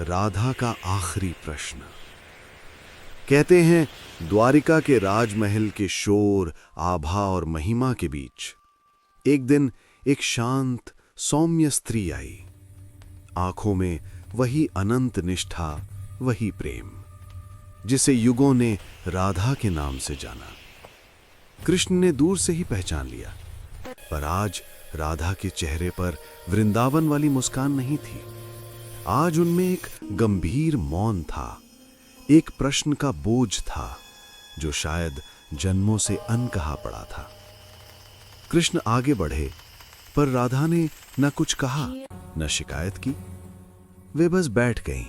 राधा का आखिरी प्रश्न। कहते हैं द्वारिका के राजमहल के शोर, आभा और महिमा के बीच एक दिन एक शांत सौम्य स्त्री आई। आंखों में वही अनंत निष्ठा, वही प्रेम जिसे युगों ने राधा के नाम से जाना। कृष्ण ने दूर से ही पहचान लिया, पर आज राधा के चेहरे पर वृंदावन वाली मुस्कान नहीं थी। आज उनमें एक गंभीर मौन था, एक प्रश्न का बोझ था जो शायद जन्मों से अनकहा पड़ा था। कृष्ण आगे बढ़े, पर राधा ने न कुछ कहा, न शिकायत की। वे बस बैठ गईं,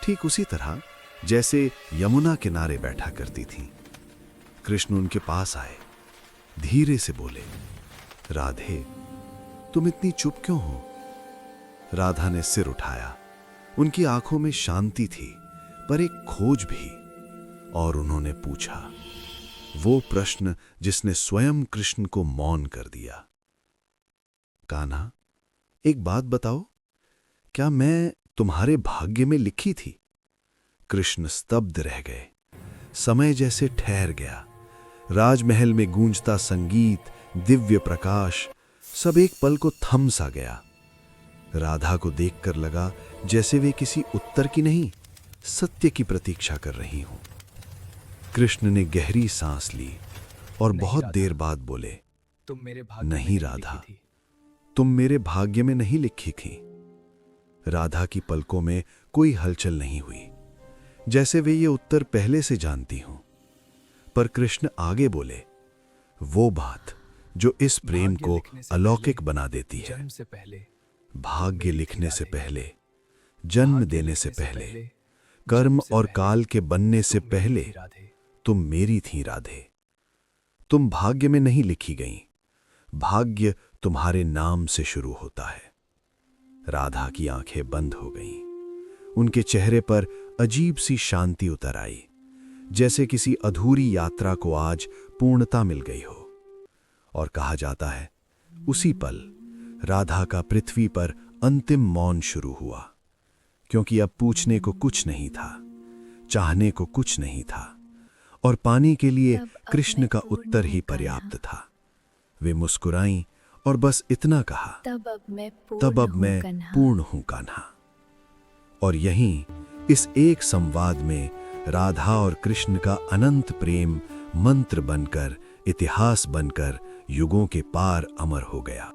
ठीक उसी तरह जैसे यमुना किनारे बैठा करती थीं। कृष्ण उनके पास आए, धीरे से बोले, राधे, तुम इतनी चुप क्यों हो? राधा ने सिर उठाया। उनकी आंखों में शांति थी, पर एक खोज भी। और उन्होंने पूछा, वो प्रश्न जिसने स्वयं कृष्ण को मौन कर दिया। कान्हा, एक बात बताओ, क्या मैं तुम्हारे भाग्य में लिखी थी? कृष्ण स्तब्ध रह गए। समय जैसे ठहर गया। राजमहल में गूंजता संगीत, दिव्य प्रकाश, सब एक पल को थम सा गया। राधा को देखकर लगा जैसे वे किसी उत्तर की नहीं, सत्य की प्रतीक्षा कर रही हों। कृष्ण ने गहरी सांस ली और बहुत देर बाद बोले, तुम मेरे भाग्य नहीं राधा, तुम मेरे भाग्य में नहीं लिखी थी। राधा की पलकों में कोई हलचल नहीं हुई, जैसे वे ये उत्तर पहले से जानती हों। पर कृष्ण आगे बोले, वो बात जो इस प्रेम को अलौकिक बना देती है। जन्म से पहले, भाग्य लिखने से पहले, जन्म देने से पहले, कर्म और काल के बनने से पहले तुम मेरी थी राधे। तुम भाग्य में नहीं लिखी गई, भाग्य तुम्हारे नाम से शुरू होता है। राधा की आंखें बंद हो गईं। उनके चेहरे पर अजीब सी शांति उतर आई, जैसे किसी अधूरी यात्रा को आज पूर्णता मिल गई हो। और कहा जाता है, उसी पल राधा का पृथ्वी पर अंतिम मौन शुरू हुआ, क्योंकि अब पूछने को कुछ नहीं था, चाहने को कुछ नहीं था, और पाने के लिए कृष्ण का उत्तर ही पर्याप्त था। वे मुस्कुराईं और बस इतना कहा, तब अब मैं पूर्ण हूं कान्हा। और यहीं इस एक संवाद में राधा और कृष्ण का अनंत प्रेम मंत्र बनकर, इतिहास बनकर युगों के पार अमर हो गया।